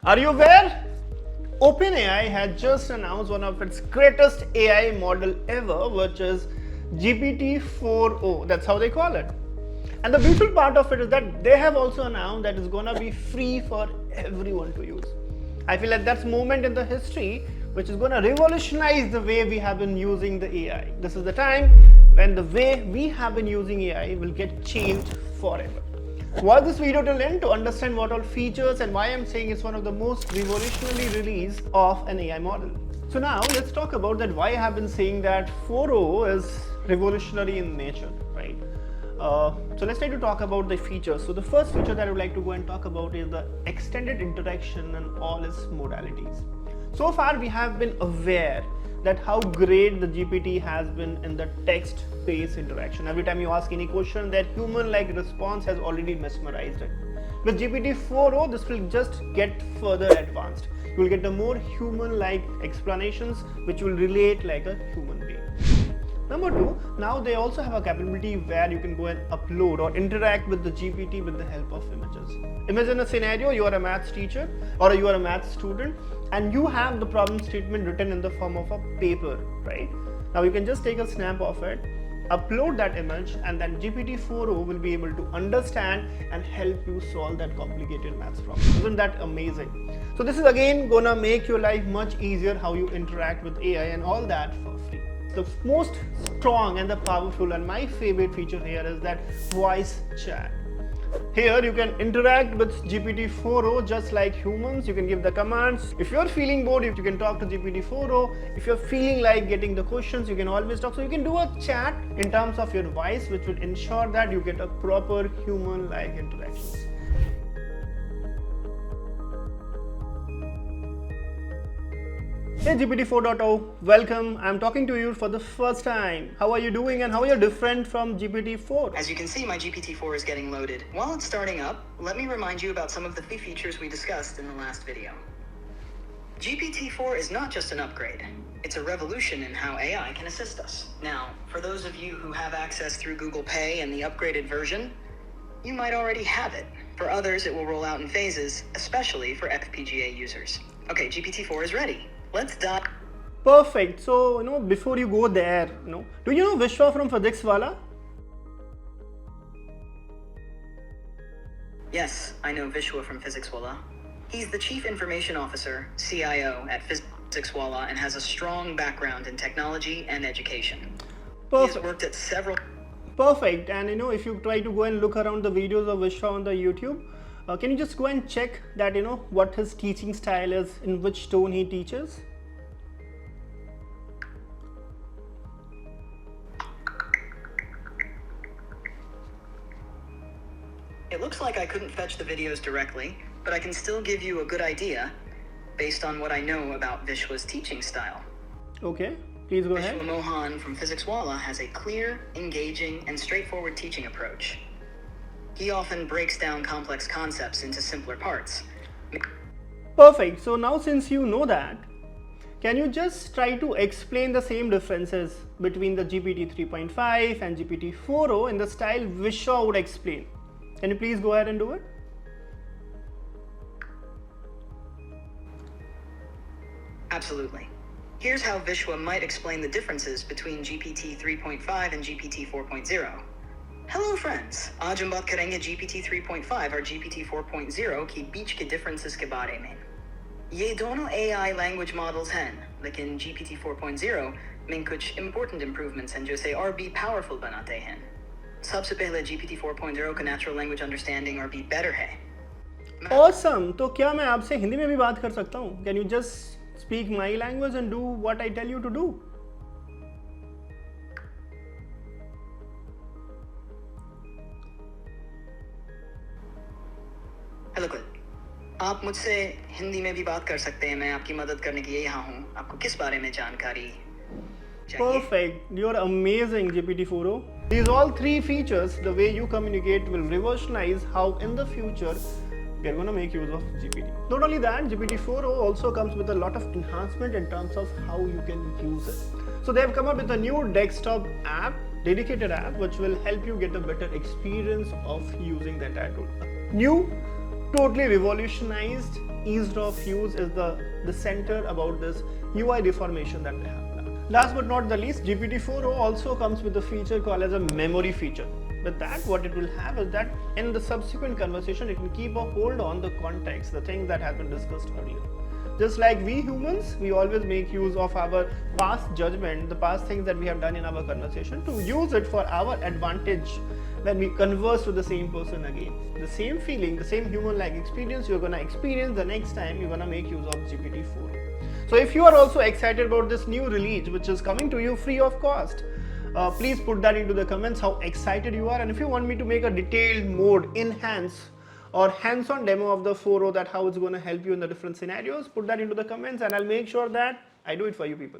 Are you aware? OpenAI has just announced one of its greatest AI model ever, which is GPT-4o. That's how they call it. And the beautiful part of it is that they have also announced that it's gonna be free for everyone to use. I feel like that's a moment in the history which is gonna revolutionize the way we have been using the AI. This is the time when the way we have been using AI will get changed forever. Watch this video till end to understand what all features and why I'm saying it's one of the most revolutionary release of an AI model. So now let's talk about that why I have been saying that 4o is revolutionary in nature, right? So let's try to talk about the features. So the first feature that I would like to go and talk about is the extended interaction and all its modalities. So far we have been aware that how great the GPT has been in the text-based interaction. Every time you ask any question, that human-like response has already mesmerized it. With GPT-4o, this will just get further advanced. You will get the more human-like explanations which will relate like a human being. Number two, now they also have a capability where you can go and upload or interact with the GPT with the help of images. Imagine a scenario, you are a maths teacher or you are a maths student and you have the problem statement written in the form of a paper, right? Now you can just take a snap of it, upload that image, and then GPT-4o will be able to understand and help you solve that complicated maths problem. Isn't that amazing? So this is again gonna make your life much easier how you interact with AI and all that for free. The most strong and the powerful and my favorite feature here is that voice chat. Here you can interact with GPT-4o just like humans. You can give the commands. If you're feeling bored, you can talk to GPT-4o. If you're feeling like getting the questions, you can always talk. So you can do a chat in terms of your voice, which will ensure that you get a proper human-like interactions. Hey GPT-4o, welcome. I'm talking to you for the first time. How are you doing and how are you different from GPT-4? As you can see, my GPT-4 is getting loaded. While it's starting up, let me remind you about some of the key features we discussed in the last video. GPT-4 is not just an upgrade. It's a revolution in how AI can assist us. Now, for those of you who have access through Google Pay and the upgraded version, you might already have it. For others, it will roll out in phases, especially for FPGA users. Okay, GPT-4 is ready. Let's dive. Perfect. So, before you go there, do you know Vishwa from Physics Wala? Yes, I know Vishwa from Physics Wala. He's the Chief Information Officer, CIO, at Physics Wala and has a strong background in technology and education. Perfect. He has worked at several... Perfect. And if you try to go and look around the videos of Vishwa on the YouTube, can you just go and check that, what his teaching style is, in which tone he teaches? It looks like I couldn't fetch the videos directly, but I can still give you a good idea based on what I know about Vishwa's teaching style. Okay, please go ahead. Vishwa Mohan from Physics Wala has a clear, engaging, and straightforward teaching approach. He often breaks down complex concepts into simpler parts. Perfect. So now since you know that, can you just try to explain the same differences between the GPT 3.5 and GPT 4o in the style Vishwa would explain? Can you please go ahead and do it? Absolutely. Here's how Vishwa might explain the differences between GPT 3.5 and GPT 4.0. Hello friends, आज हम बात करेंगे GPT 3.5 और GPT 4.0 की बीच के differences के बारे में. ये दोनों AI language models हैं, लेकिन GPT 4.0 में कुछ important improvements हैं जो इसे और भी powerful बनाते हैं. सबसे पहले GPT 4.0 का natural language understanding और भी better है. Awesome. तो क्या मैं आपसे हिंदी में भी बात कर सकता हूँ? Can you just speak my language and do what I tell you to do? Hello कुल, आप मुझसे हिंदी में भी बात कर सकते हैं. मैं आपकी मदद करने के लिए यहाँ हूँ. आपको किस बारे में जानकारी चाहिए? Perfect. You're amazing, GPT-4o. These all three features, the way you communicate, will revolutionize how in the future we are going to make use of GPT. Not only that, GPT-4o also comes with a lot of enhancement in terms of how you can use it. So they have come up with a new desktop app, dedicated app, which will help you get a better experience of using that tool. New totally revolutionized ease of use is the center about this UI deformation that they have. Last but not the least, GPT-4o also comes with a feature called as a memory feature. With that, what it will have is that in the subsequent conversation, it can keep a hold on the context, the things that have been discussed earlier. Just like we humans, we always make use of our past judgment, the past things that we have done in our conversation to use it for our advantage when we converse with the same person again. The same feeling, the same human-like experience you're going to experience the next time you're going to make use of GPT-4o. So if you are also excited about this new release which is coming to you free of cost, please put that into the comments how excited you are, and if you want me to make a detailed mode, enhance or hands-on demo of the 4o, that how it's going to help you in the different scenarios, put that into the comments and I'll make sure that I do it for you people.